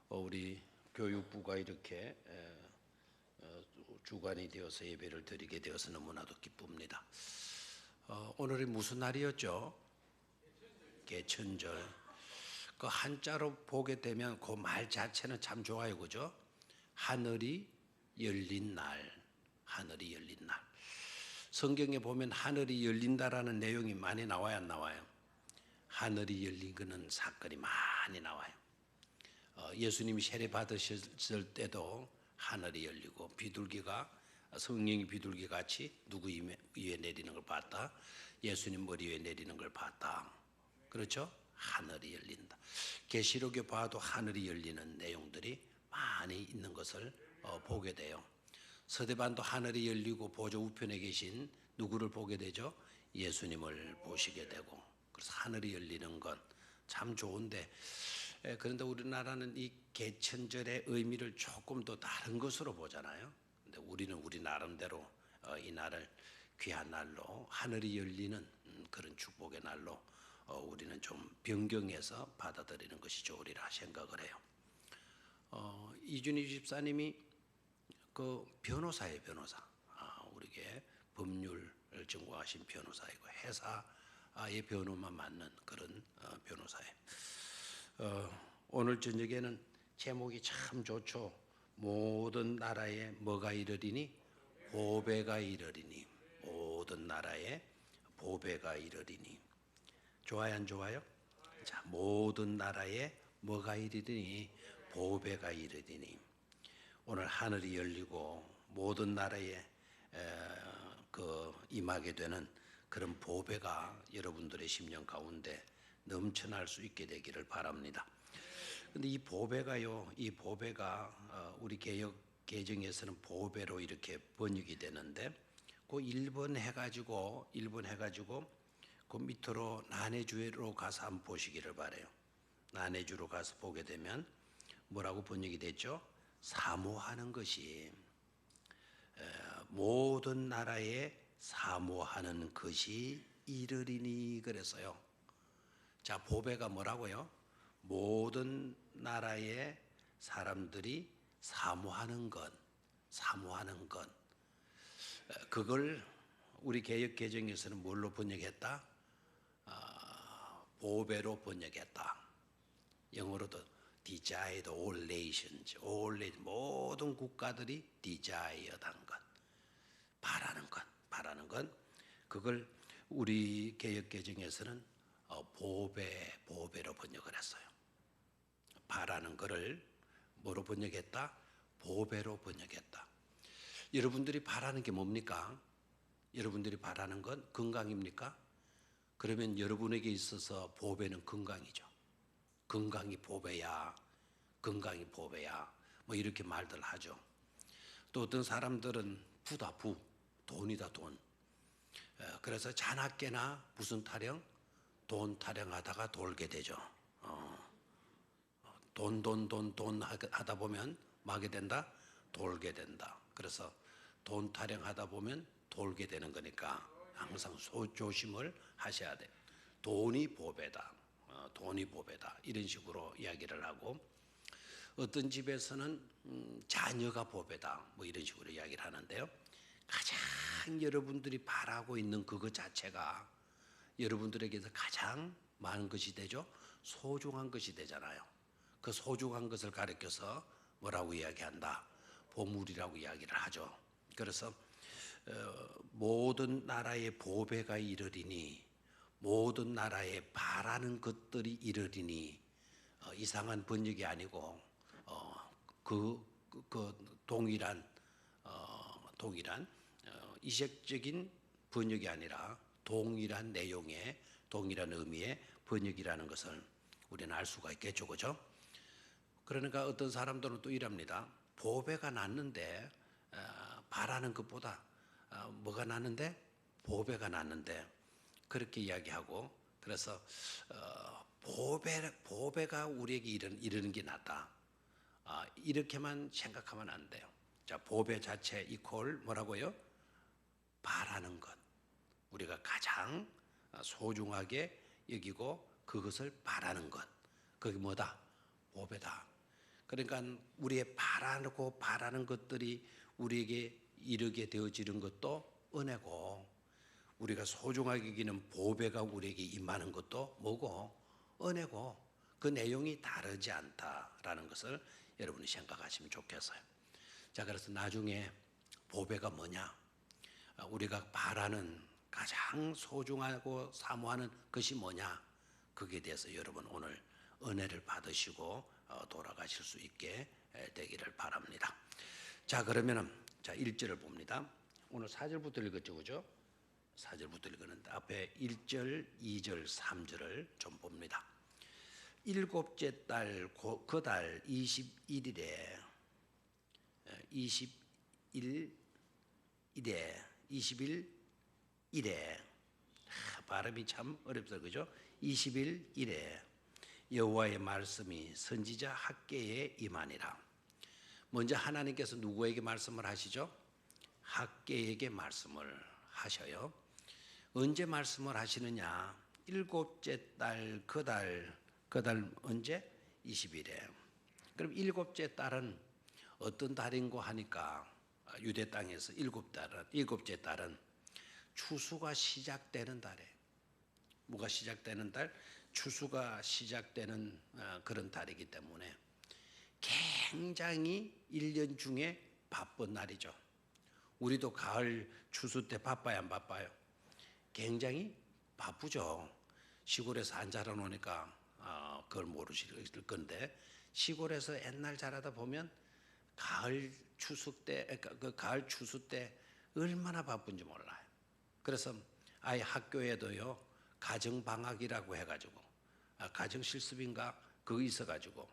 우리 교육부가 이렇게 주관이 되어서 예배를 드리게 되어서 너무나도 기쁩니다. 오늘이 무슨 날이었죠? 개천절. 그 한자로 보게 되면 그 말 자체는 참 좋아요, 그죠? 하늘이 열린 날, 하늘이 열린 날. 성경에 보면 하늘이 열린다라는 내용이 많이 나와요, 안 나와요? 하늘이 열린 그는 사건이 많이 나와요. 예수님이 세례 받으셨을 때도 하늘이 열리고 비둘기가 성령이 비둘기 같이 누구 위에 내리는 걸 봤다. 예수님 머리 위에 내리는 걸 봤다. 그렇죠? 하늘이 열린다. 계시록에 봐도 하늘이 열리는 내용들이 많이 있는 것을 보게 돼요. 서대반도 하늘이 열리고 보좌 우편에 계신 누구를 보게 되죠? 예수님을 보시게 되고. 그래서 하늘이 열리는 건 참 좋은데, 그런데 우리나라는 이 개천절의 의미를 조금 더 다른 것으로 보잖아요. 근데 우리는 우리 나름대로 이 날을 귀한 날로, 하늘이 열리는 그런 축복의 날로 우리는 좀 변경해서 받아들이는 것이 좋으리라 생각을 해요. 이준희 집사님이 그 변호사예요, 변호사. 우리게 법률을 전공하신 변호사이고 회사의 변호만 맡는 그런 변호사예요. 오늘 저녁에는 제목이 참 좋죠. 모든 나라에 뭐가 이르리니? 보배가 이르리니. 모든 나라에 보배가 이르리니. 좋아요, 안 좋아요? 자, 모든 나라에 뭐가 이르리니? 보배가 이르리니. 오늘 하늘이 열리고 모든 나라에 임하게 되는 그런 보배가 여러분들의 심령 가운데 넘쳐날 수 있게 되기를 바랍니다. 근데 이 보배가요, 이 보배가 우리 개역 개정에서는 보배로 이렇게 번역이 되는데, 그 1번 해가지고 그 밑으로 난해주로 가서 한번 보시기를 바래요. 난해주로 가서 보게 되면 뭐라고 번역이 됐죠? 사모하는 것이, 모든 나라에 사모하는 것이 이르리니 그랬어요. 자, 보배가 뭐라고요? 모든 나라의 사람들이 사모하는 것. 그걸 우리 개역 개정에서는 뭘로 번역했다? 보배로 번역했다. 영어로도 desired all nations, 모든 국가들이 desired한 것, 바라는 것, 그걸 우리 개역 개정에서는 보배로 번역을 했어요. 바라는 것을 뭐로 번역했다? 보배로 번역했다. 여러분들이 바라는 게 뭡니까? 여러분들이 바라는 건 건강입니까? 그러면 여러분에게 있어서 보배는 건강이죠. 건강이 보배야, 뭐 이렇게 말들 하죠. 또 어떤 사람들은 부다, 돈이다, 돈. 그래서 자나깨나 무슨 타령? 돈 타령하다가 돌게 되죠. 돈 하다 보면 마게 된다? 돌게 된다. 그래서 돈 타령하다 보면 돌게 되는 거니까 항상 조심을 하셔야 돼. 돈이 보배다. 이런 식으로 이야기를 하고, 어떤 집에서는 자녀가 보배다. 뭐 이런 식으로 이야기를 하는데요. 가장 여러분들이 바라고 있는 그것 자체가 여러분들에게서 가장 많은 것이 되죠. 소중한 것이 되잖아요. 그 소중한 것을 가리켜서 뭐라고 이야기한다? 보물이라고 이야기를 하죠. 그래서 모든 나라의 보배가 이르리니, 모든 나라에 바라는 것들이 이르리니, 이상한 번역이 아니고 동일한 이색적인 번역이 아니라 동일한 내용의 동일한 의미의 번역이라는 것을 우리는 알 수가 있겠죠, 그죠? 그러니까 어떤 사람들은 또 이랍니다. 보배가 낫는데 바라는 것보다 뭐가 낫는데? 보배가 낫는데, 그렇게 이야기하고, 그래서 보배가 우리에게 이르는 게 낫다. 이렇게만 생각하면 안 돼요. 자, 보배 자체 이퀄 뭐라고요? 바라는 것. 우리가 가장 소중하게 여기고 그것을 바라는 것. 그게 뭐다? 보배다. 그러니까 우리의 바라는 것들이 우리에게 이르게 되어지는 것도 은혜고, 우리가 소중하게 여기는 보배가 우리에게 임하는 것도 뭐고? 은혜고, 그 내용이 다르지 않다라는 것을 여러분이 생각하시면 좋겠어요. 자, 그래서 나중에 보배가 뭐냐? 우리가 바라는 가장 소중하고 사모하는 것이 뭐냐? 거기에 대해서 여러분 오늘 은혜를 받으시고 돌아가실 수 있게 되기를 바랍니다. 자, 그러면은 자 1절을 봅니다. 오늘 4절부터 읽었죠, 그죠? 4절부터 읽었는데 앞에 1절, 2절, 3절을 좀 봅니다. 일곱째 달 그 달 21일에 21일에 발음이 참 어렵죠, 그죠? 21일에 여호와의 말씀이 선지자 학개에 임하니라. 먼저 하나님께서 누구에게 말씀을 하시죠? 학개에게 말씀을 하셔요. 언제 말씀을 하시느냐? 일곱째 달 그 달 언제? 20일에. 그럼 일곱째 달은 어떤 달인고 하니까 유대 땅에서 일곱째 달은 추수가 시작되는 달에, 뭐가 시작되는 달? 추수가 시작되는 그런 달이기 때문에 굉장히 1년 중에 바쁜 날이죠. 우리도 가을 추수 때 바빠요, 안 바빠요? 굉장히 바쁘죠. 시골에서 안 자라놓으니까 그걸 모르실 건데, 시골에서 옛날 자라다 보면 가을 추수 때 얼마나 바쁜지 몰라요. 그래서 아예 학교에도요 가정 방학이라고 해가지고 가정 실습인가 그거 있어가지고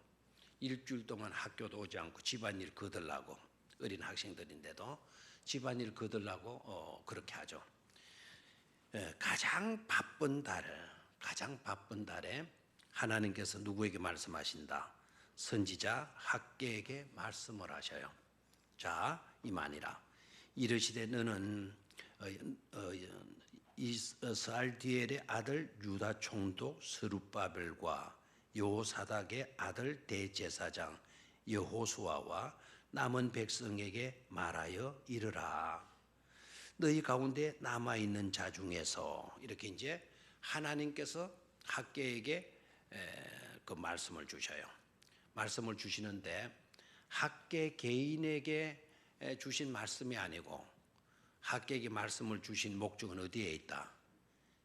일주일 동안 학교도 오지 않고 집안일 거들라고, 어린 학생들인데도 집안일 거들라고 그렇게 하죠. 가장 바쁜 달에 하나님께서 누구에게 말씀하신다? 선지자 학개에게 말씀을 하셔요. 자, 이만이라. 이르시되 너는 스알디엘의 아들 유다 총독 스룹바벨과 여호사닥의 아들 대제사장 여호수아와 남은 백성에게 말하여 이르라. 너희 가운데 남아 있는 자 중에서, 이렇게 이제 하나님께서 학개에게 그 말씀을 주셔요. 말씀을 주시는데 학개 개인에게 주신 말씀이 아니고 학개에게 말씀을 주신 목적은 어디에 있다?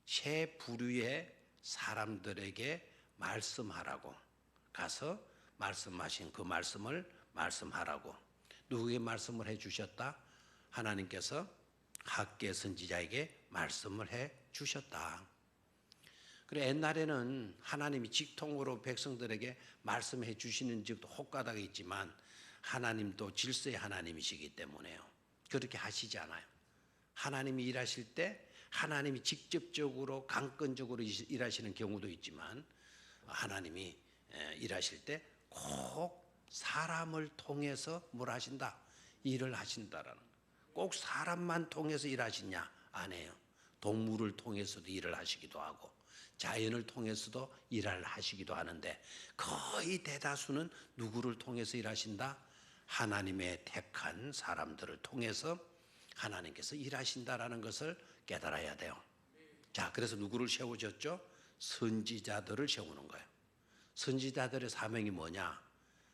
세 부류의 사람들에게 말씀하라고, 가서 말씀하신 그 말씀을 말씀하라고. 누구에게 말씀을 해 주셨다? 하나님께서 학개 선지자에게 말씀을 해 주셨다. 그래, 옛날에는 하나님이 직통으로 백성들에게 말씀해 주시는 적도 혹가닥이 있지만 하나님도 질서의 하나님이시기 때문에요, 그렇게 하시지 않아요. 하나님이 일하실 때 하나님이 직접적으로 강권적으로 일하시는 경우도 있지만, 하나님이 일하실 때 꼭 사람을 통해서 뭘 하신다? 일을 하신다라는 거예요. 꼭 사람만 통해서 일하시냐? 안 해요. 동물을 통해서도 일을 하시기도 하고 자연을 통해서도 일을 하시기도 하는데, 거의 대다수는 누구를 통해서 일하신다? 하나님의 택한 사람들을 통해서 하나님께서 일하신다라는 것을 깨달아야 돼요. 자, 그래서 누구를 세워줬죠? 선지자들을 세우는 거예요. 선지자들의 사명이 뭐냐?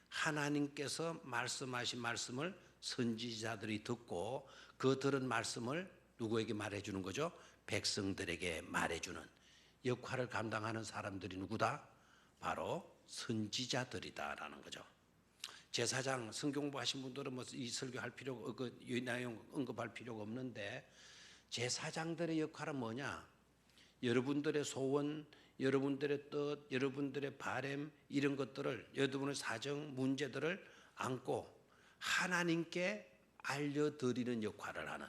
하나님께서 말씀하신 말씀을 선지자들이 듣고 그 들은 말씀을 누구에게 말해주는 거죠? 백성들에게 말해주는 역할을 감당하는 사람들이 누구다? 바로 선지자들이다라는 거죠. 제사장 성경부 하신 분들은 뭐 이 설교할 필요가, 이 내용 언급할 필요가 없는데, 제사장들의 역할은 뭐냐? 여러분들의 소원, 여러분들의 뜻, 여러분들의 바람, 이런 것들을, 여러분의 사정, 문제들을 안고 하나님께 알려드리는 역할을 하는,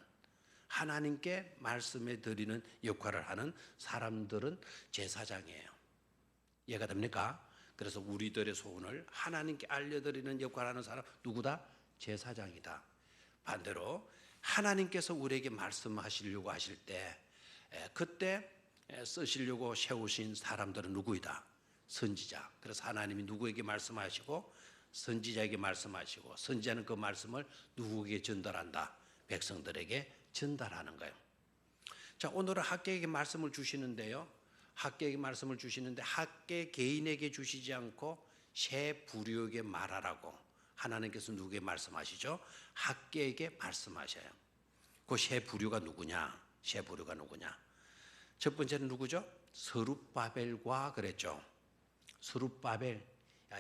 하나님께 말씀해 드리는 역할을 하는 사람들은 제사장이에요. 이해가 됩니까? 그래서 우리들의 소원을 하나님께 알려드리는 역할을 하는 사람 누구다? 제사장이다. 반대로 하나님께서 우리에게 말씀하시려고 하실 때 그때 쓰시려고 세우신 사람들은 누구이다? 선지자. 그래서 하나님이 누구에게 말씀하시고 선지자에게 말씀하시고 선지자는 그 말씀을 누구에게 전달한다? 백성들에게 전달하는 거예요. 자, 오늘은 학개에게 말씀을 주시는데요. 학개에게 말씀을 주시는데 학개 개인에게 주시지 않고 새 부류에게 말하라고 하나님께서 누구에게 말씀하시죠? 학개에게 말씀하셔요. 그 새 부류가 누구냐? 새 부류가 누구냐? 첫 번째는 누구죠? 스룹바벨과 그랬죠. 스룹바벨.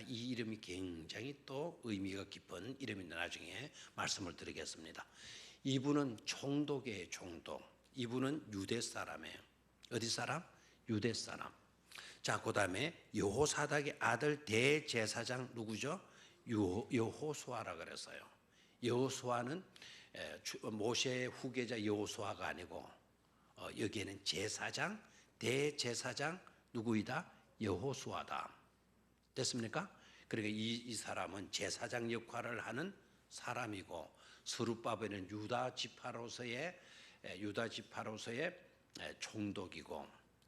이 이름이 굉장히 또 의미가 깊은 이름인데 나중에 말씀을 드리겠습니다. 이분은 총독이에요. 총독. 이분은 유대 사람이에요. 어디 사람? 유대 사람. 자, 그 다음에 여호사닥의 아들 대제사장 누구죠? 여호수아라 그랬어요. 여호수아는 모세의 후계자 여호수아가 아니고 여기에는 제사장, 대제사장 누구이다? 여호수아다. 됐습니까? 그러니까 이 사람은 제사장 역할을 하는 사람이고 스룹바벨은 유다 지파로서의 총독이고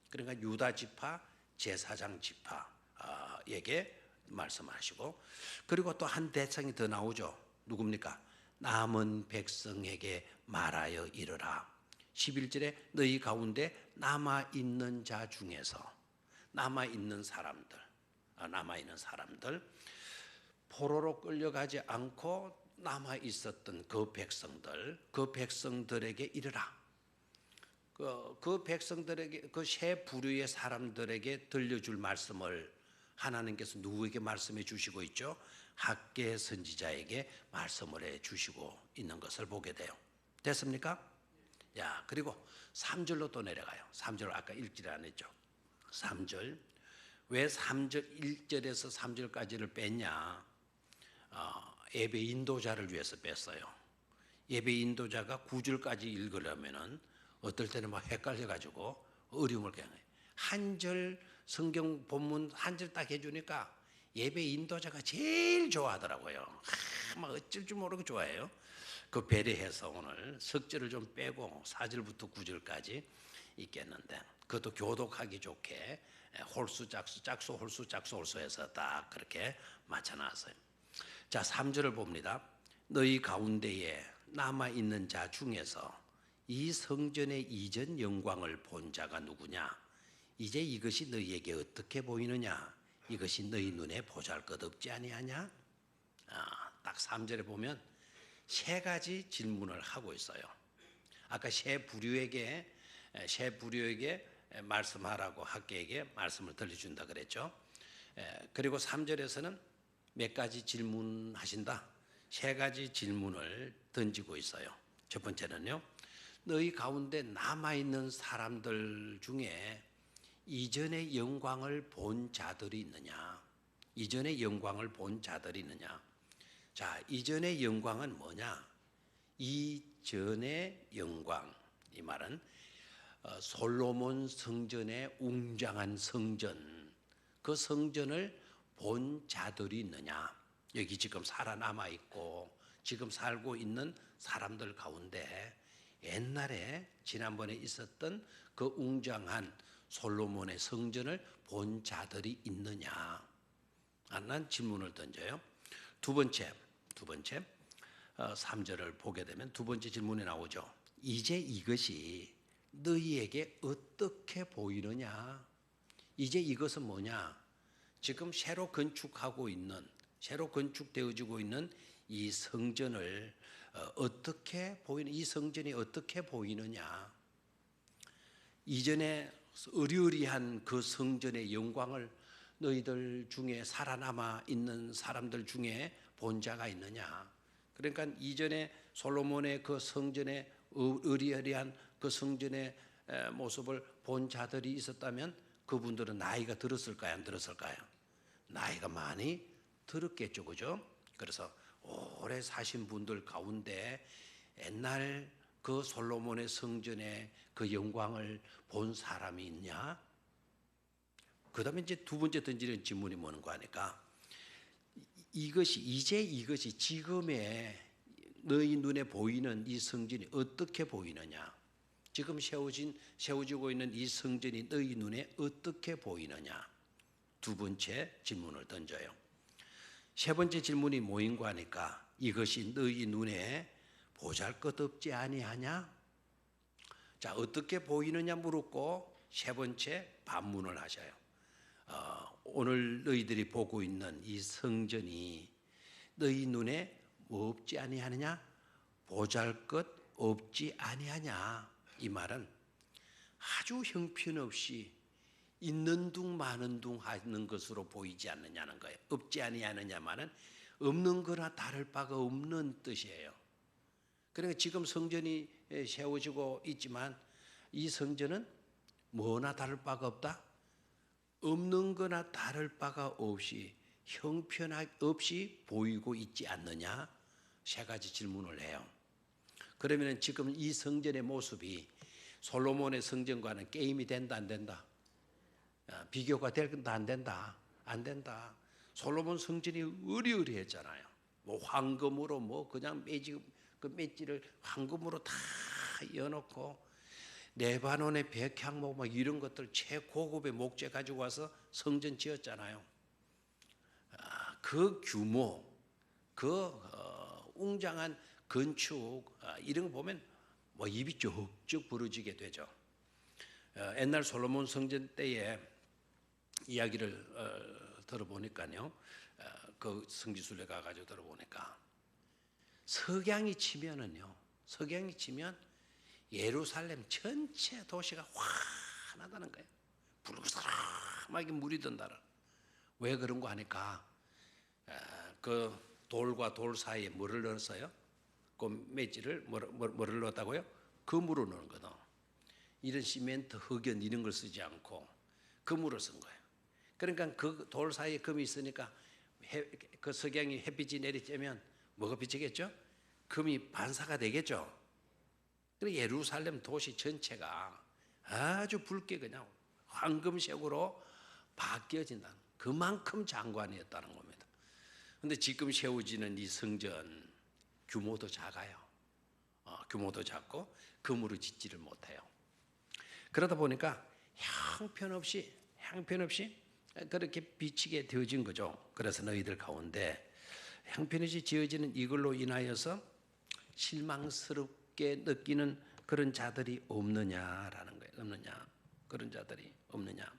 그러니까 유다 지파 제사장 지파에게 말씀하시고 그리고 또 한 대상이 더 나오죠. 누굽니까? 남은 백성에게 말하여 이르라. 11절에 너희 가운데 남아있는 자 중에서 남아있는 사람들 포로로 끌려가지 않고 남아있었던 그 백성들에게 이르라. 그 백성들에게 그 새 부류의 사람들에게 들려줄 말씀을 하나님께서 누구에게 말씀해 주시고 있죠? 학개 선지자에게 말씀을 해 주시고 있는 것을 보게 돼요. 됐습니까? 야, 그리고 3절로 또 내려가요. 3절 아까 1절에 안 했죠. 3절. 왜 3절 1절에서 3절까지를 뺐냐? 예배 인도자를 위해서 뺐어요. 예배 인도자가 9절까지 읽으려면은 어떨 때는 막 헷갈려가지고 어려움을 겪어요. 한 절 성경 본문 한 절 딱 해주니까 예배 인도자가 제일 좋아하더라고요. 막 어쩔 줄 모르고 좋아해요. 그 배려해서 오늘 석절을 좀 빼고 4절부터 9절까지 있겠는데 그것도 교독하기 좋게 홀수 짝수 홀수 해서 딱 그렇게 맞춰놨어요. 자, 3절을 봅니다. 너희 가운데에 남아있는 자 중에서 이 성전의 이전 영광을 본 자가 누구냐? 이제 이것이 너희에게 어떻게 보이느냐? 이것이 너희 눈에 보잘것없지 아니하냐? 딱 3절에 보면 세 가지 질문을 하고 있어요. 아까 새 부류에게 말씀하라고 학개에게 말씀을 들려준다 그랬죠. 그리고 3절에서는 몇 가지 질문하신다. 세 가지 질문을 던지고 있어요. 첫 번째는요. 너희 가운데 남아있는 사람들 중에 이전의 영광을 본 자들이 있느냐? 이전의 영광을 본 자들이 있느냐? 자, 이전의 영광은 뭐냐? 이전의 영광. 이 말은 솔로몬 성전의 웅장한 성전, 그 성전을 본 자들이 있느냐? 여기 지금 살아남아 있고 지금 살고 있는 사람들 가운데 옛날에 지난번에 있었던 그 웅장한 솔로몬의 성전을 본 자들이 있느냐? 난 질문을 던져요. 두 번째 3절을 보게 되면 두 번째 질문이 나오죠. 이제 이것이 너희에게 어떻게 보이느냐? 이제 이것은 뭐냐? 지금 새로 건축되어지고 있는 이 성전을 이 성전이 어떻게 보이느냐? 이전에 의리의리한 그 성전의 영광을 너희들 중에 살아남아 있는 사람들 중에 본 자가 있느냐? 그러니까 이전에 솔로몬의 그 성전의 의리의리한 그 성전의 모습을 본 자들이 있었다면 그분들은 나이가 들었을까요? 안 들었을까요? 나이가 많이 들었겠죠, 그죠? 그래서 오래 사신 분들 가운데 옛날 그 솔로몬의 성전의 그 영광을 본 사람이 있냐? 그 다음에 이제 두 번째 던지는 질문이 뭐는가 하니까 이것이 지금의 너희 눈에 보이는 이 성전이 어떻게 보이느냐? 지금 세워지고 있는 이 성전이 너희 눈에 어떻게 보이느냐? 두 번째 질문을 던져요. 세 번째 질문이 뭐인고 하니까 이것이 너희 눈에 보잘것없지 아니하냐? 자, 어떻게 보이느냐 물었고 세 번째 반문을 하셔요. 오늘 너희들이 보고 있는 이 성전이 너희 눈에 뭐 없지 아니하느냐? 보잘것 없지 아니하냐? 이 말은 아주 형편없이 있는 둥 마는 둥 하는 것으로 보이지 않느냐는 거예요. 없지 아니하느냐 말은 없는 거나 다를 바가 없는 뜻이에요. 그러니까 지금 성전이 세워지고 있지만 이 성전은 뭐나 다를 바가 없다? 없는 거나 다를 바가 없이 형편없이 보이고 있지 않느냐? 세 가지 질문을 해요. 그러면 지금 이 성전의 모습이 솔로몬의 성전과는 게임이 된다 안 된다? 비교가 된다 안 된다? 안 된다. 솔로몬 성전이 으리으리했잖아요. 뭐 황금으로 뭐 그냥 매지를 황금으로 다 여놓고 레바논의 백향목 막 이런 것들 최고급의 목재 가지고 와서 성전 지었잖아요. 그 규모, 그 웅장한 건축 이런 거 보면 뭐 입이 쭉쭉 부러지게 되죠. 옛날 솔로몬 성전 때의 이야기를 들어보니까요, 그 성지순례 가가지고 들어보니까 석양이 치면은요, 석양이 치면 예루살렘 전체 도시가 환하다는 거예요. 붉은사람하게 물이 든다라. 왜 그런 거 하니까 그 돌과 돌 사이에 뭐를 넣었어요? 그 매질을 뭐를 넣었다고요? 금으로 넣은 거다. 이런 시멘트, 흑연 이런 걸 쓰지 않고 금으로 쓴 거예요. 그러니까 그 돌 사이에 금이 있으니까 그 석양이 햇빛이 내리쬐면 뭐가 비치겠죠? 금이 반사가 되겠죠. 그리고 예루살렘 도시 전체가 아주 붉게 그냥 황금색으로 바뀌어진다. 그만큼 장관이었다는 겁니다. 그런데 지금 세워지는 이 성전 규모도 작아요. 규모도 작고 금으로 짓지를 못해요. 그러다 보니까 형편없이 그렇게 비치게 되어진 거죠. 그래서 너희들 가운데 형편없이 지어지는 이걸로 인하여서 실망스럽게 느끼는 그런 자들이 없느냐라는 거예요. 없느냐. 그런 자들이 없느냐.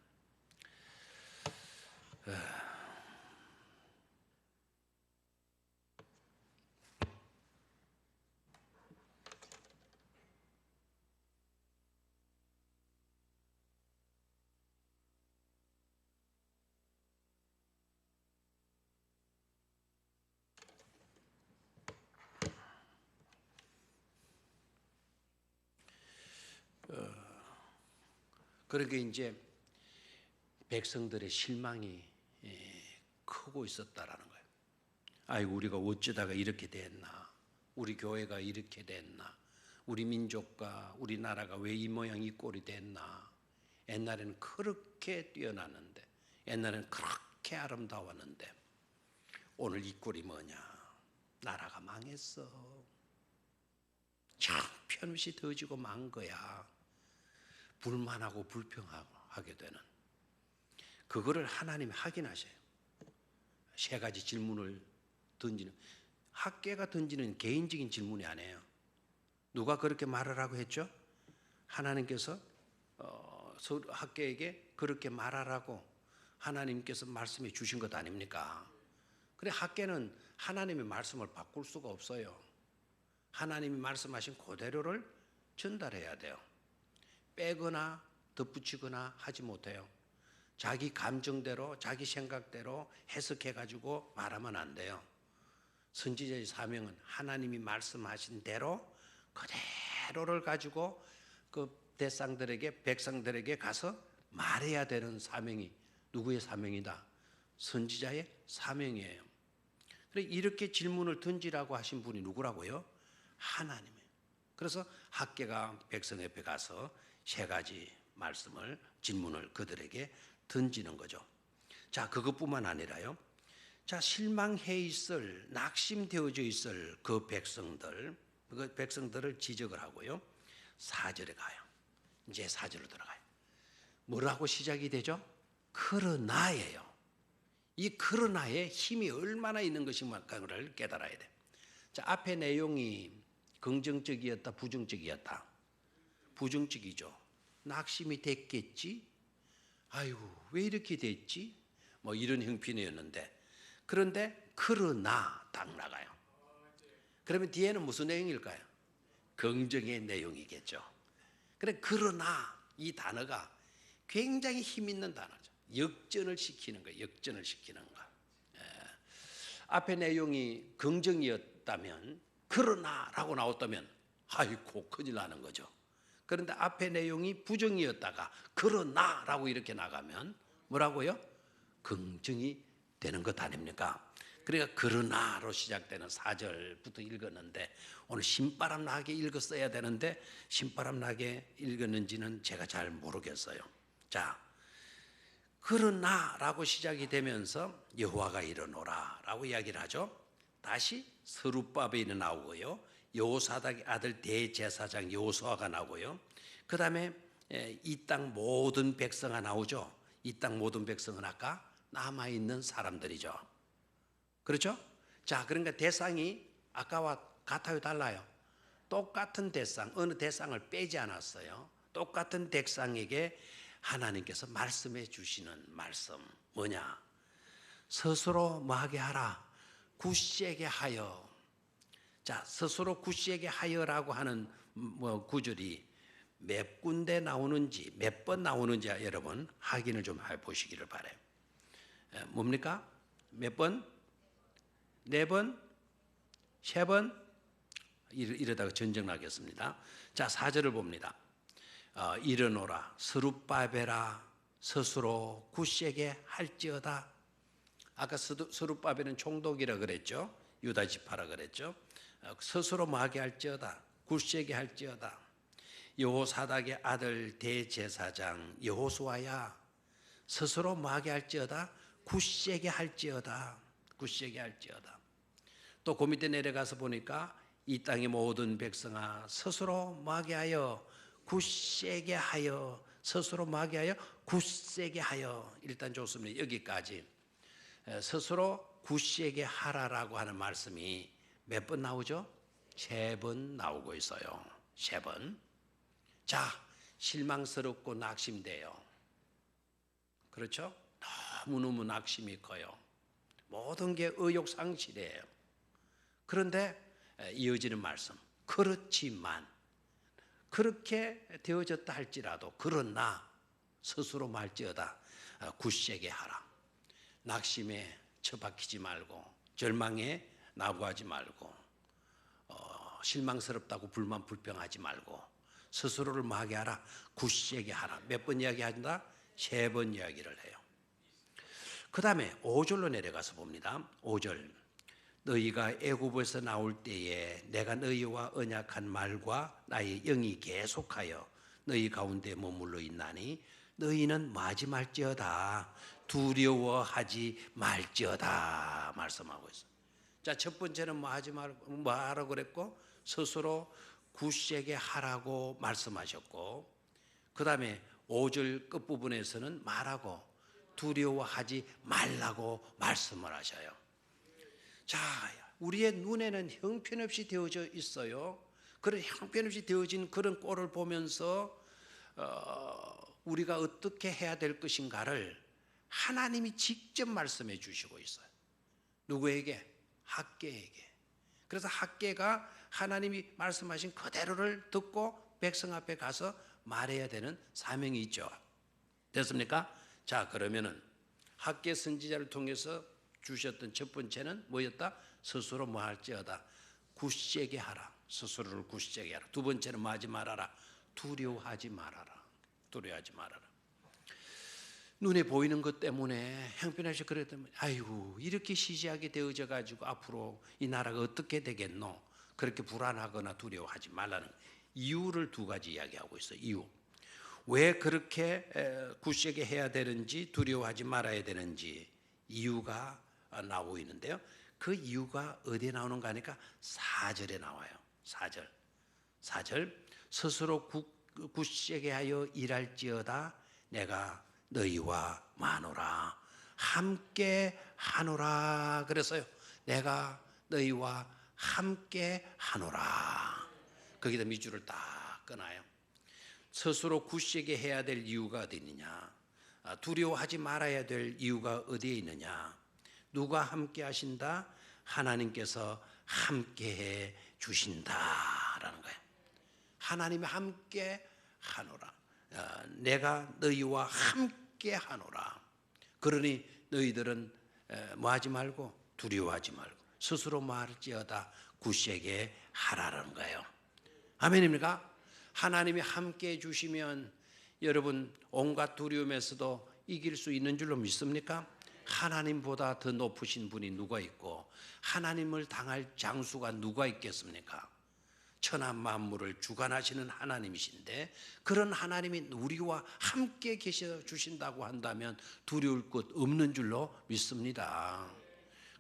그러게 이제 백성들의 실망이 크고 있었다라는 거예요. 아이고 우리가 어쩌다가 이렇게 됐나? 우리 교회가 이렇게 됐나? 우리 민족과 우리 나라가 왜 이 모양 이 꼴이 됐나? 옛날에는 그렇게 뛰어났는데, 옛날에는 그렇게 아름다웠는데 오늘 이 꼴이 뭐냐? 나라가 망했어. 형편없이 더지고 만 거야. 불만하고 불평하게 되는 그거를 하나님이 확인하셔요. 세 가지 질문을 던지는, 학계가 던지는 개인적인 질문이 아니에요. 누가 그렇게 말을 하고 했죠? 하나님께서 학계에게 그렇게 말하라고 하나님께서 말씀해 주신 것 아닙니까? 그래 학계는 하나님의 말씀을 바꿀 수가 없어요. 하나님이 말씀하신 그대로를 전달해야 돼요. 빼거나 덧붙이거나 하지 못해요. 자기 감정대로 자기 생각대로 해석해가지고 말하면 안 돼요. 선지자의 사명은 하나님이 말씀하신 대로 그대로를 가지고 그 대상들에게 백성들에게 가서 말해야 되는 사명이 누구의 사명이다? 선지자의 사명이에요. 그래 이렇게 질문을 던지라고 하신 분이 누구라고요? 하나님이에요. 그래서 학계가 백성 옆에 가서 세 가지 질문을 그들에게 던지는 거죠. 자, 그것뿐만 아니라요. 자, 실망해 있을, 낙심되어져 있을 그 백성들을 지적을 하고요. 4절에 가요. 이제 4절로 들어가요. 뭐라고 시작이 되죠? 그러나예요. 이 그러나의 힘이 얼마나 있는 것인가를 깨달아야 돼. 자, 앞에 내용이 긍정적이었다, 부정적이었다. 부정적이죠. 낙심이 됐겠지? 아이고, 왜 이렇게 됐지? 뭐 이런 형편이었는데, 그런데 그러나 딱 나가요. 그러면 뒤에는 무슨 내용일까요? 긍정의 내용이겠죠. 그러나 이 단어가 굉장히 힘 있는 단어죠. 역전을 시키는 거, 역전을 시키는 거. 앞에 내용이 긍정이었다면, 그러나라고 나왔다면, 아이고 큰일 나는 거죠. 그런데 앞에 내용이 부정이었다가 그러나라고 이렇게 나가면 뭐라고요? 긍정이 되는 것 아닙니까? 그러니까 그러나로 시작되는 4절부터 읽었는데 오늘 신바람 나게 읽었어야 되는데 신바람 나게 읽었는지는 제가 잘 모르겠어요. 자, 그러나라고 시작이 되면서 여호와가 이르노라 라고 이야기를 하죠. 다시 스룹바벨이 나오고요, 여호사닥의 아들 대제사장 여호수아가 나오고요, 그 다음에 이 땅 모든 백성아 나오죠. 이 땅 모든 백성은 아까 남아있는 사람들이죠. 그렇죠? 자, 그러니까 대상이 아까와 같아요, 달라요? 똑같은 대상, 어느 대상을 빼지 않았어요. 똑같은 대상에게 하나님께서 말씀해 주시는 말씀 뭐냐? 스스로 뭐하게 하라? 굳세게 하여. 자, 스스로 굳세게 하여라고 하는 구절이 몇 군데 나오는지, 몇 번 나오는지 여러분 확인을 좀 해보시기를 바라요. 뭡니까? 몇 번? 4번? 3번? 이러다가 전쟁나겠습니다. 자, 4절을 봅니다. 일어노라 스룹바벨아 스스로 굳세게 할지어다. 아까 스룹바벨은 총독이라 그랬죠. 유다 지파라 그랬죠. 스스로 뭐하게 할지어다. 굳세게 할지어다. 여호사닥의 아들 대제사장 여호수아야 스스로 뭐하게 할지어다. 굳세게 할지어다. 굳세게 할지어다. 또 그 밑에 내려가서 보니까 이 땅의 모든 백성아 스스로 뭐하게 하여 굳세게 하여. 스스로 뭐하게 하여? 굳세게 하여. 일단 좋습니다. 여기까지 스스로 굳세게 하라라고 하는 말씀이 몇 번 나오죠? 3번 나오고 있어요. 3번. 자, 실망스럽고 낙심돼요. 그렇죠? 너무너무 낙심이 커요. 모든 게 의욕상실이에요. 그런데 이어지는 말씀, 그렇지만 그렇게 되어졌다 할지라도 그러나 스스로 말지어다 굳세게 하라. 낙심에 처박히지 말고 절망에 나부하지 말고 실망스럽다고 불만 불평하지 말고 스스로를 뭐하게 하라? 굳세게 하라. 몇 번 이야기한다? 3번 이야기를 해요. 그 다음에 5절로 내려가서 봅니다. 5절. 너희가 애굽에서 나올 때에 내가 너희와 언약한 말과 나의 영이 계속하여 너희 가운데 머물러 있나니 너희는 뭐하지 말지어다. 두려워하지 말지어다 말씀하고 있어요. 자, 첫 번째는 뭐 하라고 그랬고 스스로 굳세게 하라고 말씀하셨고, 그 다음에 5절 끝부분에서는 말하고 두려워하지 말라고 말씀을 하셔요. 자, 우리의 눈에는 형편없이 되어져 있어요. 그런 형편없이 되어진 그런 꼴을 보면서 우리가 어떻게 해야 될 것인가를 하나님이 직접 말씀해 주시고 있어요. 누구에게? 학개에게. 그래서 학개가 하나님이 말씀하신 그대로를 듣고 백성 앞에 가서 말해야 되는 사명이 있죠. 됐습니까? 자, 그러면은 학개 선지자를 통해서 주셨던 첫 번째는 뭐였다? 스스로 뭐 할지어다. 굳세게 하라. 스스로를 굳세게 하라. 두 번째는 뭐 하지 말아라? 두려워하지 말아라. 두려워하지 말아라. 눈에 보이는 것 때문에 형편없이 그랬다면 아이고 이렇게 시시하게 되어져 가지고 앞으로 이 나라가 어떻게 되겠노? 그렇게 불안하거나 두려워하지 말라는 이유를 2가지 이야기하고 있어요. 이유. 왜 그렇게 굳세게 해야 되는지 두려워하지 말아야 되는지 이유가 나오고 있는데요. 그 이유가 어디에 나오는가 하니까 4절에 나와요. 4절. 스스로 굳세게 하여 일할지어다 내가 너희와 마노라. 함께 하노라 그랬어요. 내가 너희와 함께 하노라. 거기다 밑줄을 딱 끊어요. 스스로 굳세게 해야 될 이유가 어디 있느냐? 두려워하지 말아야 될 이유가 어디에 있느냐? 누가 함께 하신다? 하나님께서 함께 해 주신다라는 거예요. 하나님이 함께 하노라. 내가 너희와 함께 하노라. 그러니 너희들은 뭐하지 말고 두려워하지 말고 스스로 말할지어다 굳세게 하라는 거예요. 아멘입니까? 하나님이 함께 해주시면 여러분 온갖 두려움에서도 이길 수 있는 줄로 믿습니까? 하나님보다 더 높으신 분이 누가 있고 하나님을 당할 장수가 누가 있겠습니까? 천하 만물을 주관하시는 하나님이신데 그런 하나님이 우리와 함께 계셔 주신다고 한다면 두려울 것 없는 줄로 믿습니다.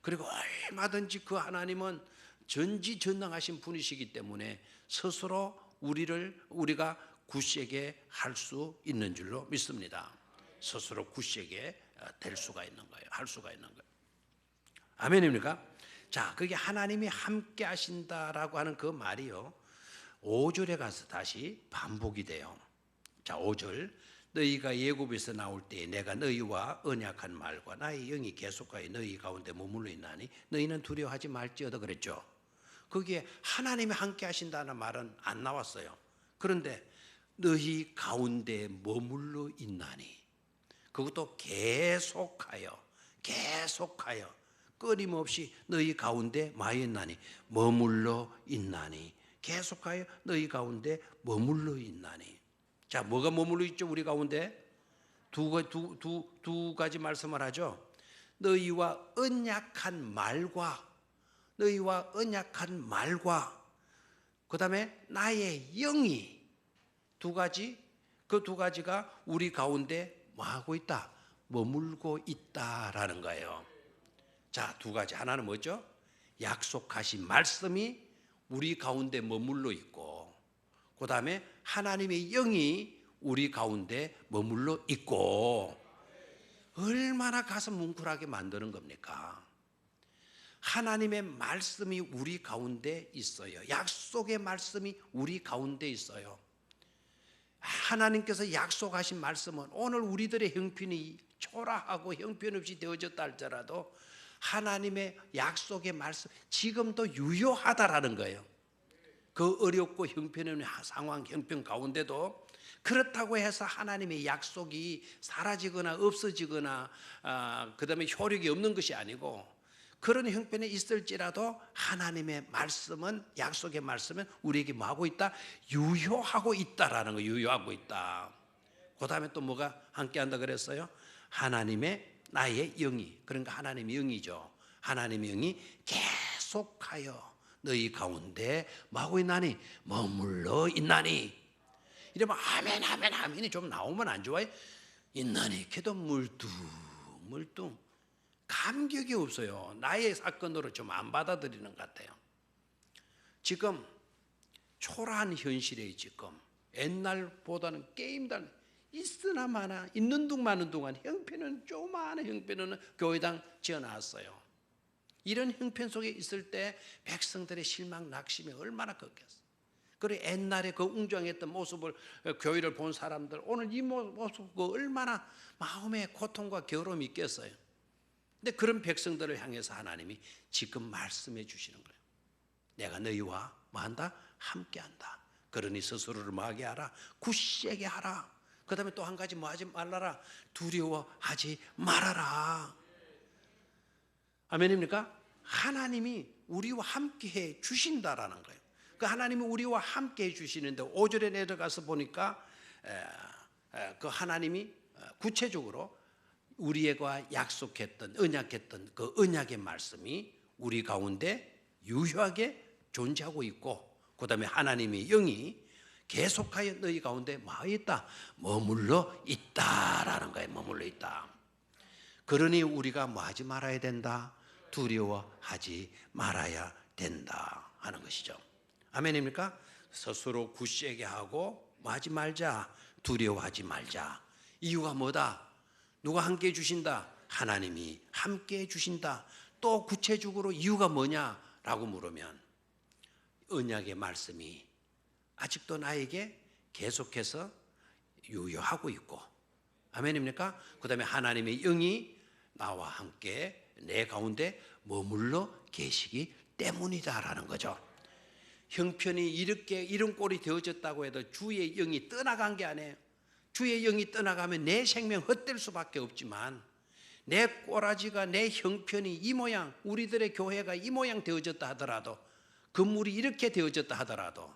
그리고 얼마든지 그 하나님은 전지전능하신 분이시기 때문에 스스로 우리가 굳세게 할 수 있는 줄로 믿습니다. 스스로 굳세게 될 수가 있는 거예요. 할 수가 있는 거예요. 아멘입니까? 자, 그게 하나님이 함께 하신다라고 하는 그 말이요. 5절에 가서 다시 반복이 돼요. 자, 5절. 너희가 예굽에서 나올 때에 내가 너희와 언약한 말과 나의 영이 계속하여 너희 가운데 머물러 있나니 너희는 두려워하지 말지어다 그랬죠. 거기에 하나님이 함께 하신다는 말은 안 나왔어요. 그런데 너희 가운데 머물러 있나니 그것도 계속하여 끊임없이 너희 가운데 마였나니 머물러 있나니 계속하여 너희 가운데 머물러 있나니. 자, 뭐가 머물러 있죠? 우리 가운데 두 가지 말씀을 하죠. 너희와 언약한 말과 그 다음에 나의 영이 그 두 가지가 우리 가운데 뭐 하고 있다? 머물고 있다라는 거예요. 자, 두 가지. 하나는 뭐죠? 약속하신 말씀이 우리 가운데 머물러 있고 그 다음에 하나님의 영이 우리 가운데 머물러 있고. 얼마나 가슴 뭉클하게 만드는 겁니까? 하나님의 말씀이 우리 가운데 있어요. 약속의 말씀이 우리 가운데 있어요. 하나님께서 약속하신 말씀은 오늘 우리들의 형편이 초라하고 형편없이 되어졌다 할지라도 하나님의 약속의 말씀 지금도 유효하다라는 거예요. 그 어렵고 형편없는 상황 형편 가운데도 그렇다고 해서 하나님의 약속이 사라지거나 없어지거나 그 다음에 효력이 없는 것이 아니고 그런 형편에 있을지라도 하나님의 말씀은 약속의 말씀은 우리에게 뭐하고 있다? 유효하고 있다라는 거. 유효하고 있다. 그 다음에 또 뭐가 함께한다 그랬어요? 하나님의 나의 영이, 그러니까 하나님의 영이죠. 하나님의 영이 계속하여 너희 가운데 뭐하고 있나니? 머물러 있나니. 이러면 아멘 아멘 아멘이 좀 나오면 안 좋아요? 있나니 걔도 물뚱 감격이 없어요. 나의 사건으로 좀 안 받아들이는 것 같아요. 지금 초라한 현실에 지금 옛날보다는 게임단 있으나 마나 있는 둥 마는 동안 형편은 조그마한 형편은 교회당 지어놨어요. 이런 형편 속에 있을 때 백성들의 실망 낙심이 얼마나 컸겠어요. 그리고 옛날에 그 웅장했던 모습을 교회를 본 사람들 오늘 이 모습 얼마나 마음에 고통과 괴로움이 있겠어요. 근데 그런 백성들을 향해서 하나님이 지금 말씀해 주시는 거예요. 내가 너희와 뭐한다? 함께한다. 그러니 스스로를 뭐하게 하라? 굳세게 하라. 그 다음에 또 한 가지 뭐하지 말라라? 두려워하지 말아라. 아멘입니까? 하나님이 우리와 함께해 주신다라는 거예요. 그 하나님이 우리와 함께해 주시는데 5절에 내려가서 보니까 그 하나님이 구체적으로 우리에게 약속했던 언약했던 그 언약의 말씀이 우리 가운데 유효하게 존재하고 있고 그 다음에 하나님의 영이 계속하여 너희 가운데 뭐 있다? 머물러 있다라는 거예요. 머물러 있다. 그러니 우리가 뭐 하지 말아야 된다? 두려워하지 말아야 된다 하는 것이죠. 아멘입니까? 스스로 굳세게 하고 뭐 하지 말자? 두려워하지 말자. 이유가 뭐다? 누가 함께 해주신다? 하나님이 함께 해주신다. 또 구체적으로 이유가 뭐냐라고 물으면 언약의 말씀이 아직도 나에게 계속해서 유효하고 있고, 아멘입니까? 그 다음에 하나님의 영이 나와 함께 내 가운데 머물러 계시기 때문이다라는 거죠. 형편이 이렇게 이런 꼴이 되어졌다고 해도 주의 영이 떠나간 게 아니에요. 주의 영이 떠나가면 내 생명 헛될 수밖에 없지만, 내 꼬라지가, 내 형편이 이 모양, 우리들의 교회가 이 모양 되어졌다 하더라도, 건물이 이렇게 되어졌다 하더라도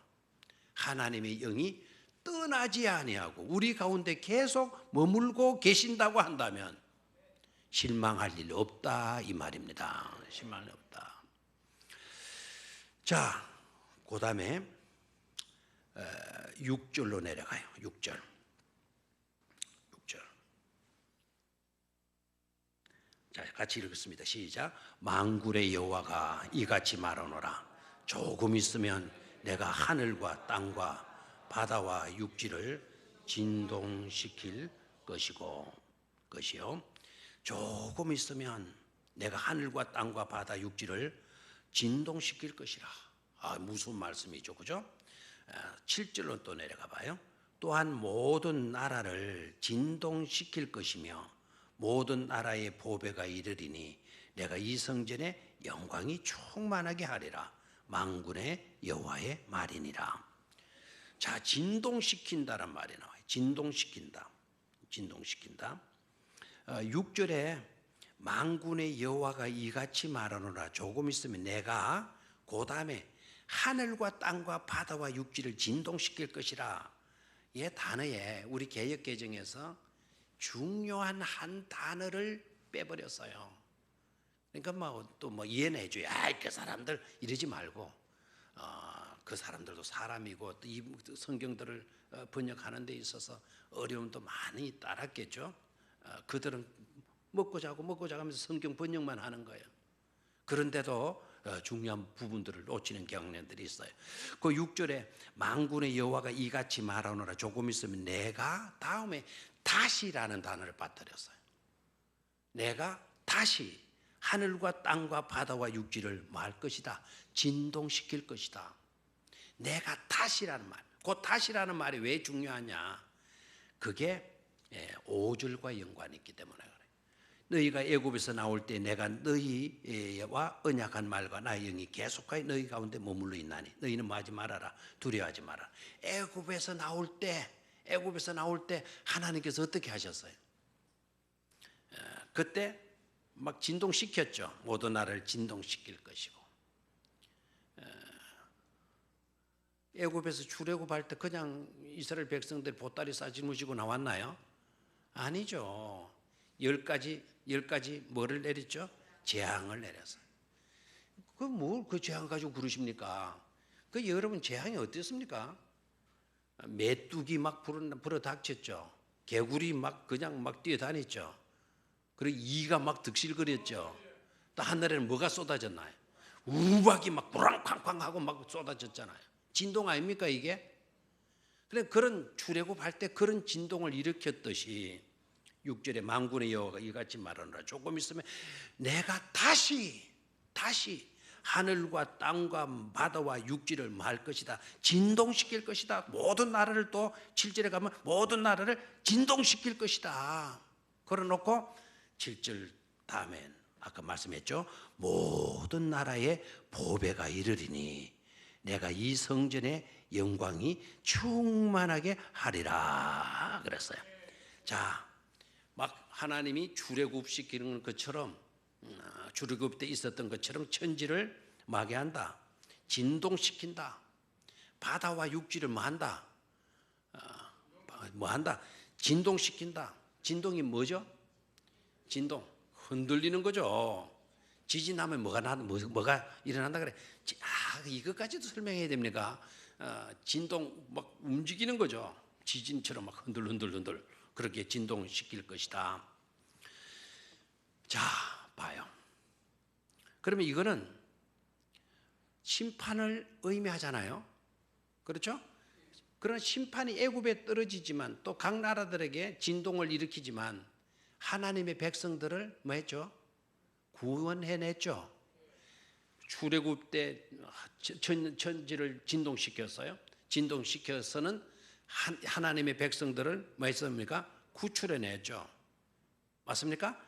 하나님의 영이 떠나지 아니하고 우리 가운데 계속 머물고 계신다고 한다면 실망할 일 없다 이 말입니다. 실망할 일 없다. 자, 그 다음에 6절로 내려가요. 6절. 자, 같이 읽겠습니다. 시작. 만군의 여호와가 이같이 말하노라. 조금 있으면 내가 하늘과 땅과 바다와 육지를 진동시킬 것이요. 조금 있으면 내가 하늘과 땅과 바다 육지를 진동시킬 것이라. 무슨 말씀이죠, 그죠? 7절로 또 내려가 봐요. 또한 모든 나라를 진동시킬 것이며 모든 나라의 보배가 이르리니 내가 이 성전에 영광이 충만하게 하리라. 만군의 여호와의 말이니라. 자, 진동시킨다란 말이 나와요. 진동시킨다. 6절에 만군의 여호와가 이같이 말하노라. 조금 있으면 내가 그 다음에 하늘과 땅과 바다와 육지를 진동시킬 것이라. 이 단어에 우리 개역개정에서 중요한 한 단어를 빼버렸어요. 그러니까 또 이해는 해줘야 그 사람들 이러지 말고 그 사람들도 사람이고 또 이 성경들을 번역하는 데 있어서 어려움도 많이 따랐겠죠. 그들은 먹고 자고 하면서 성경 번역만 하는 거예요. 그런데도 중요한 부분들을 놓치는 경향들이 있어요. 그 6절에 만군의 여호와가 이같이 말하노라. 조금 있으면 내가 다음에 다시라는 단어를 빠뜨렸어요. 내가 다시 하늘과 땅과 바다와 육지를 말 것이다. 진동시킬 것이다. 내가 다시라는 말. 그 다시라는 말이 왜 중요하냐? 그게 5절과 연관이 있기 때문에 그래요. 너희가 애굽에서 나올 때 내가 너희와 언약한 말과 나의 영이 계속하여 너희 가운데 머물러 있나니 너희는 뭐하지 말아라. 두려워하지 마라. 애굽에서 나올 때 하나님께서 어떻게 하셨어요? 그때 막 진동시켰죠. 모든 나라를 진동시킬 것이고. 애굽에서 출애굽할 때 그냥 이스라엘 백성들 보따리 싸지무시고 나왔나요? 아니죠. 10가지 뭐를 내렸죠? 재앙을 내렸어요. 그 재앙 가지고 그러십니까? 여러분 재앙이 어땠습니까? 메뚜기 막 불어닥쳤죠. 개구리 그냥 뛰어다녔죠. 그리고 이가 막 득실거렸죠. 또 하늘에는 뭐가 쏟아졌나요? 우박이 막 부랑쾅쾅 하고 막 쏟아졌잖아요. 진동 아닙니까 이게? 그래 그런 출애굽할 때 그런 진동을 일으켰듯이 6절에 만군의 여호와가 이같이 말하노라. 조금 있으면 내가 다시 하늘과 땅과 바다와 육지를 말 것이다. 진동시킬 것이다. 모든 나라를 또 7절에 가면 모든 나라를 진동시킬 것이다. 그래놓고 7절 다음엔 아까 말씀했죠. 모든 나라의 보배가 이르리니 내가 이 성전의 영광이 충만하게 하리라 그랬어요. 자, 막 하나님이 출애굽시키는 것처럼 출애굽 때 있었던 것처럼 천지를 마게 한다. 진동시킨다. 바다와 육지를 뭐한다? 뭐한다? 진동시킨다. 진동이 뭐죠? 진동. 흔들리는 거죠. 지진하면 뭐가 일어난다 그래. 이것까지도 설명해야 됩니까? 진동 막 움직이는 거죠. 지진처럼 막 흔들 그렇게 진동시킬 것이다. 자, 봐요. 그러면 이거는 심판을 의미하잖아요. 그렇죠? 그런 심판이 애굽에 떨어지지만 또 각 나라들에게 진동을 일으키지만 하나님의 백성들을 뭐 했죠? 구원해냈죠. 출애굽 때 천지를 진동시켰어요. 진동시켜서는 하나님의 백성들을 뭐 했습니까? 구출해냈죠. 맞습니까?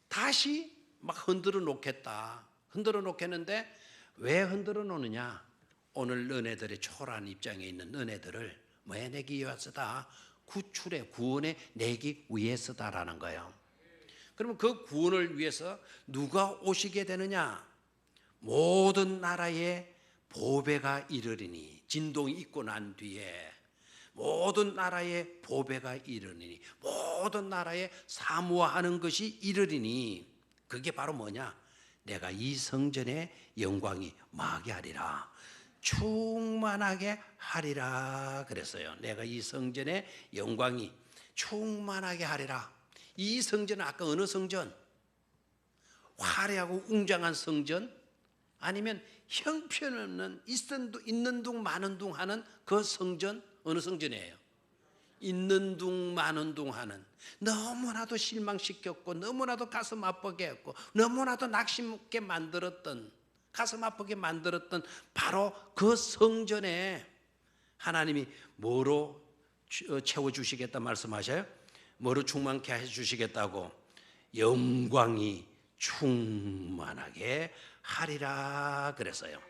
다시 막 흔들어 놓겠다. 흔들어 놓겠는데 왜 흔들어 놓느냐? 오늘 너네들의 초라한 입장에 있는 너네들을 뭐 해내기 위해서다. 구출해 구원해 내기 위해서다라는 거예요. 그러면 그 구원을 위해서 누가 오시게 되느냐? 모든 나라의 보배가 이르리니, 진동이 있고 난 뒤에 모든 나라의 보배가 이르리니, 모든 나라의 사모하는 것이 이르리니, 그게 바로 뭐냐? 내가 이 성전의 영광이 마하게 하리라, 충만하게 하리라 그랬어요. 내가 이 성전의 영광이 충만하게 하리라. 이 성전은 아까 어느 성전? 화려하고 웅장한 성전? 아니면 형편없는 있는 둥 마는 둥 하는 그 성전? 어느 성전이에요? 있는 둥 마는 둥 하는, 너무나도 실망시켰고 너무나도 가슴 아프게 했고 너무나도 낙심있게 만들었던, 가슴 아프게 만들었던 바로 그 성전에 하나님이 뭐로 채워주시겠다 말씀하셔요? 뭐로 충만케 해주시겠다고? 영광이 충만하게 하리라 그랬어요.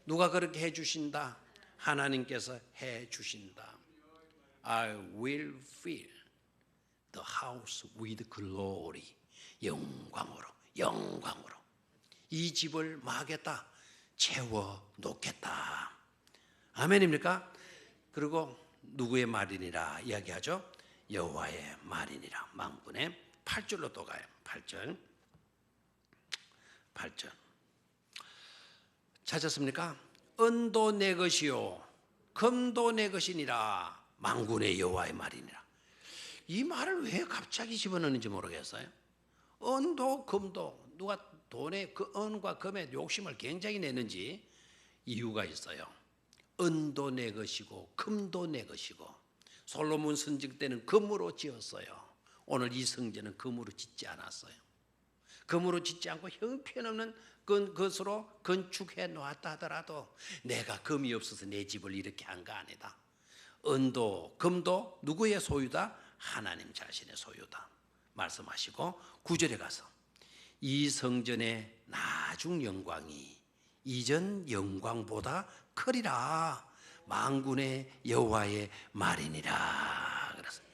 누가 그렇게 해주신다? 하나님께서 해주신다. I will fill the house with glory. 영광으로, 영광으로 이 집을 마하겠다, 채워 놓겠다. 아멘입니까? 그리고 누구의 말이니라 이야기하죠? 여호와의 말이니라. 만군의 8절로 또 가요. 8절 찾았습니까? 은도 내 것이요 금도 내 것이니라. 만군의 여호와의 말이니라. 이 말을 왜 갑자기 집어넣는지 모르겠어요. 은도 금도, 누가 돈에 그 은과 금에 욕심을 굉장히 내는지 이유가 있어요. 은도 내 것이고 금도 내 것이고, 솔로몬 선지 때는 금으로 지었어요. 오늘 이 성전은 금으로 짓지 않았어요. 금으로 짓지 않고 형편없는 것으로 건축해 놓았다 하더라도 내가 금이 없어서 내 집을 이렇게 한 거 아니다. 은도 금도 누구의 소유다? 하나님 자신의 소유다 말씀하시고, 9절에 가서 이 성전의 나중 영광이 이전 영광보다 크리라. 만군의 여호와의 말이니라 그랬어요.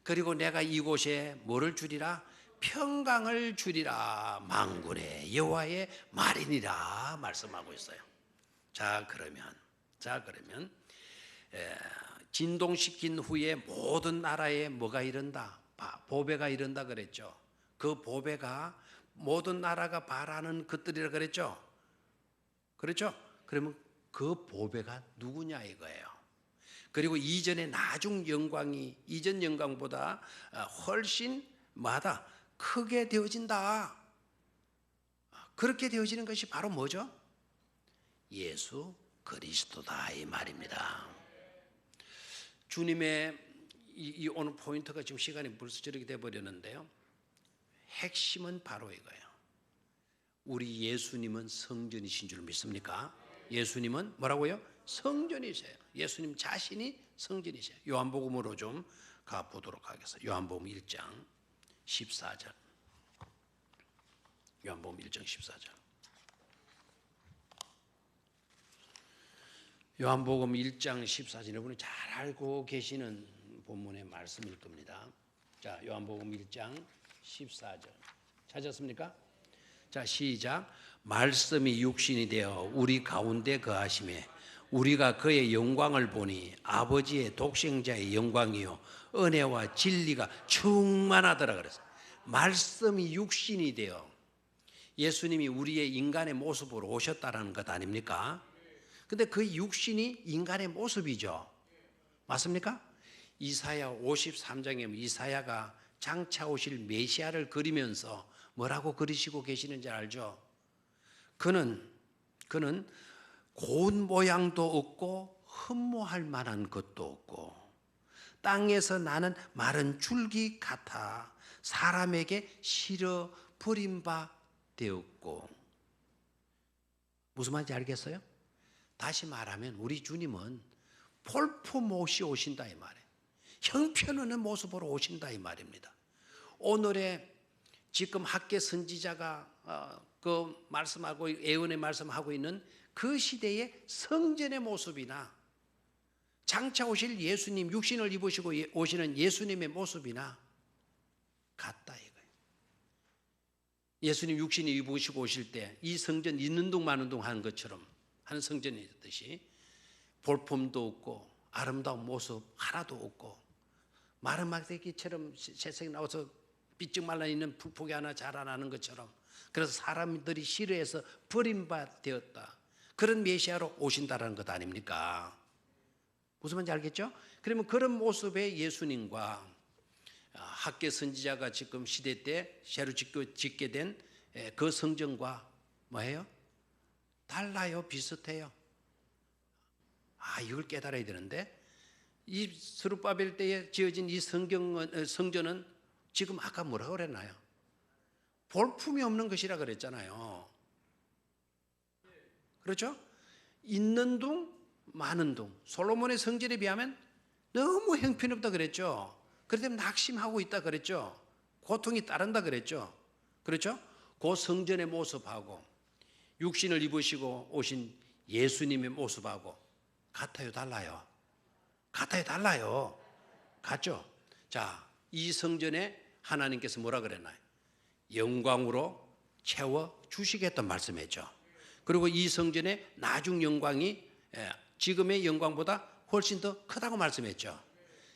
그리고 내가 이곳에 뭐를 주리라? 평강을 주리라. 만군의 여호와의 말이니라 말씀하고 있어요. 자 그러면 진동시킨 후에 모든 나라에 뭐가 이른다? 보배가 이른다 그랬죠. 그 보배가 모든 나라가 바라는 것들이라 그랬죠. 그렇죠? 그러면 그 보배가 누구냐 이거예요. 그리고 이전의 나중 영광이 이전 영광보다 훨씬 마다 크게 되어진다. 그렇게 되어지는 것이 바로 뭐죠? 예수 그리스도다 이 말입니다. 주님의 이 오늘 포인트가 지금 시간이 벌써 저렇게 돼버렸는데요. 핵심은 바로 이거예요. 우리 예수님은 성전이신 줄 믿습니까? 예수님은 뭐라고요? 성전이세요. 예수님 자신이 성전이세요. 요한복음으로 좀 가보도록 하겠습니다. 요한복음 1장 14절. 요한복음 1장 14절. 요한복음 1장 14절, 여러분이 잘 알고 계시는 본문의 말씀일 겁니다. 자, 요한복음 1장 14절 찾았습니까? 자, 시작. 말씀이 육신이 되어 우리 가운데 거하심에 우리가 그의 영광을 보니 아버지의 독생자의 영광이요 은혜와 진리가 충만하더라 그랬어요. 말씀이 육신이 되어, 예수님이 우리의 인간의 모습으로 오셨다라는 것 아닙니까? 근데 그 육신이 인간의 모습이죠. 맞습니까? 이사야 53장에 이사야가 장차 오실 메시아를 그리면서 뭐라고 그리시고 계시는지 알죠? 그는 고운 모양도 없고 흠모할 만한 것도 없고 땅에서 나는 마른 줄기 같아 사람에게 실어 버린 바 되었고. 무슨 말인지 알겠어요? 다시 말하면 우리 주님은 볼품 없이 오신다 이 말이에요. 형편없는 모습으로 오신다 이 말입니다. 오늘의 지금 학계 선지자가 그 말씀하고 예언의 말씀하고 있는 그 시대의 성전의 모습이나 장차 오실 예수님, 육신을 입으시고 오시는 예수님의 모습이나 같다 이거예요. 예수님 육신을 입으시고 오실 때 이 성전 있는 둥 마는 둥 하는 것처럼 한 성전이 있듯이 볼품도 없고 아름다운 모습 하나도 없고 마른 막대기처럼 새색이 나와서 삐쩍 말라있는 풀포기 하나 자라나는 것처럼, 그래서 사람들이 싫어해서 버림받았다. 그런 메시아로 오신다는 것 아닙니까? 무슨 말인지 알겠죠? 그러면 그런 모습의 예수님과 학계 선지자가 지금 시대 때 새로 짓게 된 그 성전과 뭐예요? 달라요? 비슷해요? 이걸 깨달아야 되는데, 이 스룹바벨 때에 지어진 이 성전은 지금 아까 뭐라고 그랬나요? 볼품이 없는 것이라 그랬잖아요. 그렇죠? 있는 둥 많은 둥. 솔로몬의 성전에 비하면 너무 형편없다 그랬죠. 그런데 낙심하고 있다 그랬죠. 고통이 따른다 그랬죠. 그렇죠? 그 성전의 모습하고 육신을 입으시고 오신 예수님의 모습하고 같아요, 달라요? 같아요, 달라요? 같죠? 자, 이 성전에 하나님께서 뭐라 그랬나요? 영광으로 채워 주시겠다는 말씀했죠. 그리고 이 성전의 나중 영광이 지금의 영광보다 훨씬 더 크다고 말씀했죠.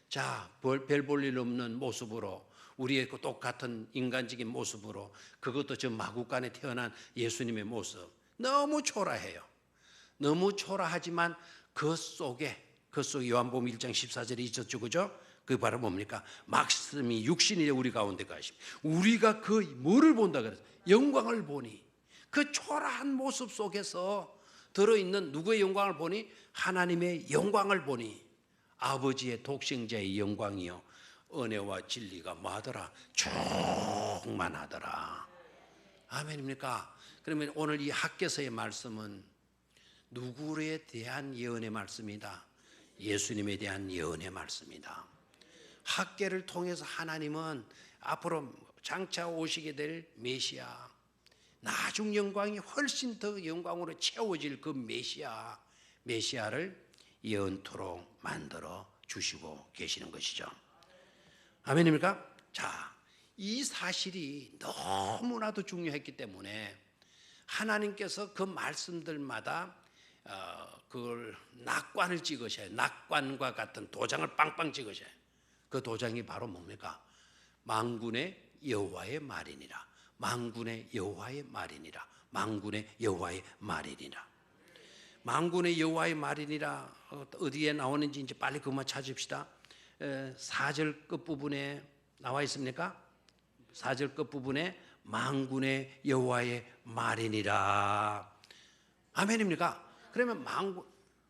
자, 별 볼 일 없는 모습으로, 우리의 똑같은 인간적인 모습으로, 그것도 저 마구간에 태어난 예수님의 모습, 너무 초라해요. 너무 초라하지만 그 속에 요한복음 1장 14절에 있었죠, 그죠? 그게 바로 뭡니까? 말씀이 육신이 우리 가운데 가시고 우리가 그 뭐를 본다 그랬어요? 영광을 보니. 그 초라한 모습 속에서 들어있는 누구의 영광을 보니? 하나님의 영광을 보니 아버지의 독생자의 영광이요 은혜와 진리가 뭐하더라? 충만하더라. 아멘입니까? 그러면 오늘 이 학개서의 말씀은 누구에 대한 예언의 말씀이다? 예수님에 대한 예언의 말씀이다. 학개를 통해서 하나님은 앞으로 장차 오시게 될 메시아, 나중 영광이 훨씬 더 영광으로 채워질 그 메시아를 예언토로 만들어 주시고 계시는 것이죠. 아멘입니까? 자, 이 사실이 너무나도 중요했기 때문에 하나님께서 그 말씀들마다 그걸 낙관을 찍으셔요. 낙관과 같은 도장을 빵빵 찍으셔요. 그 도장이 바로 뭡니까? 만군의 여호와의 말이니라. 만군의 여호와의 말이니라. 만군의 여호와의 말이니라. 만군의 여호와의 말이니라 어디에 나오는지 이제 빨리 그것만 찾읍시다. 4절 끝부분에 나와 있습니까? 4절 끝부분에 만군의 여호와의 말이니라. 아멘입니까? 그러면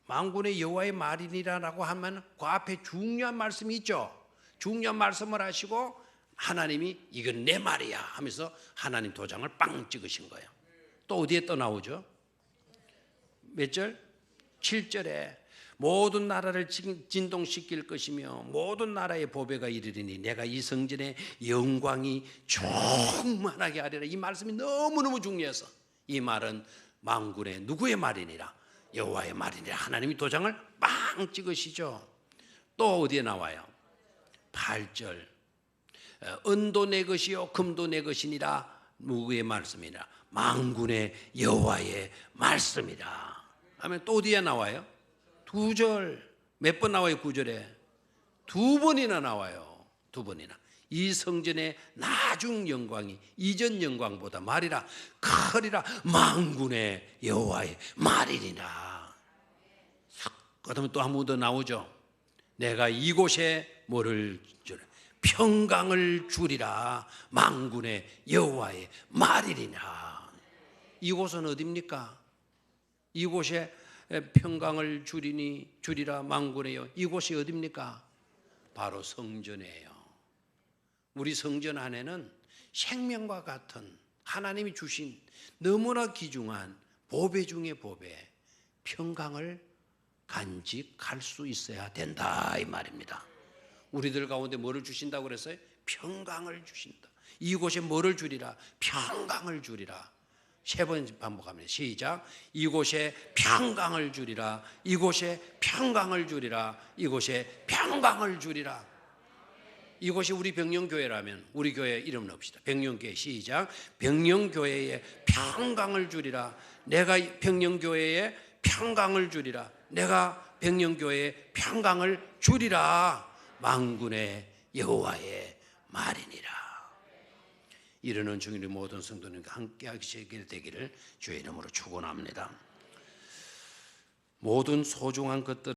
만군의 여호와의 말이니라라고 하면 그 앞에 중요한 말씀이 있죠. 중요한 말씀을 하시고 하나님이 이건 내 말이야 하면서 하나님 도장을 빵 찍으신 거예요. 또 어디에 또 나오죠? 몇 절? 7절에 모든 나라를 진동시킬 것이며 모든 나라의 보배가 이르리니 내가 이 성전의 영광이 충만하게 하리라. 이 말씀이 너무너무 중요해서 이 말은 만군의 누구의 말이니라? 여호와의 말이니라. 하나님이 도장을 빵 찍으시죠. 또 어디에 나와요? 8절 은도 내 것이요 금도 내 것이니라. 누구의 말씀이라? 만군의 여호와의 말씀이라. 하면 또 어디에 나와요? 2절. 몇 번 나와요? 9절에 2번이나 나와요. 2번이나. 이 성전의 나중 영광이 이전 영광보다 말이라 크리라. 만군의 여호와의 말이니라. 그다음에 또 한 번 더 나오죠. 내가 이곳에 뭐를 주라? 평강을 주리라. 만군의 여호와의 말이니라. 이곳은 어디입니까? 이곳에 평강을 주리라. 만군의 여호와. 이곳이 어디입니까? 바로 성전이에요. 우리 성전 안에는 생명과 같은 하나님이 주신 너무나 귀중한 보배 중의 보배, 평강을 간직할 수 있어야 된다 이 말입니다. 우리들 가운데 뭐를 주신다고 그랬어요? 평강을 주신다. 이곳에 뭐를 주리라? 평강을 주리라. 세 번 반복합니다. 시작. 이곳에 평강을 주리라. 이곳에 평강을 주리라. 이곳에 평강을 주리라. 이곳이 우리 백령교회라면 우리 교회 이름 넣읍시다. 백령교회. 시작. 백령교회에 평강을 주리라. 내가 백령교회에 평강을 주리라. 내가 백령교회에 평강을 주리라. 만군의 여호와의 말이니라. 이르는 중인 모든 성도님과 함께 하시게 되기를 주의 이름으로 축원합니다. 모든 소중한 것들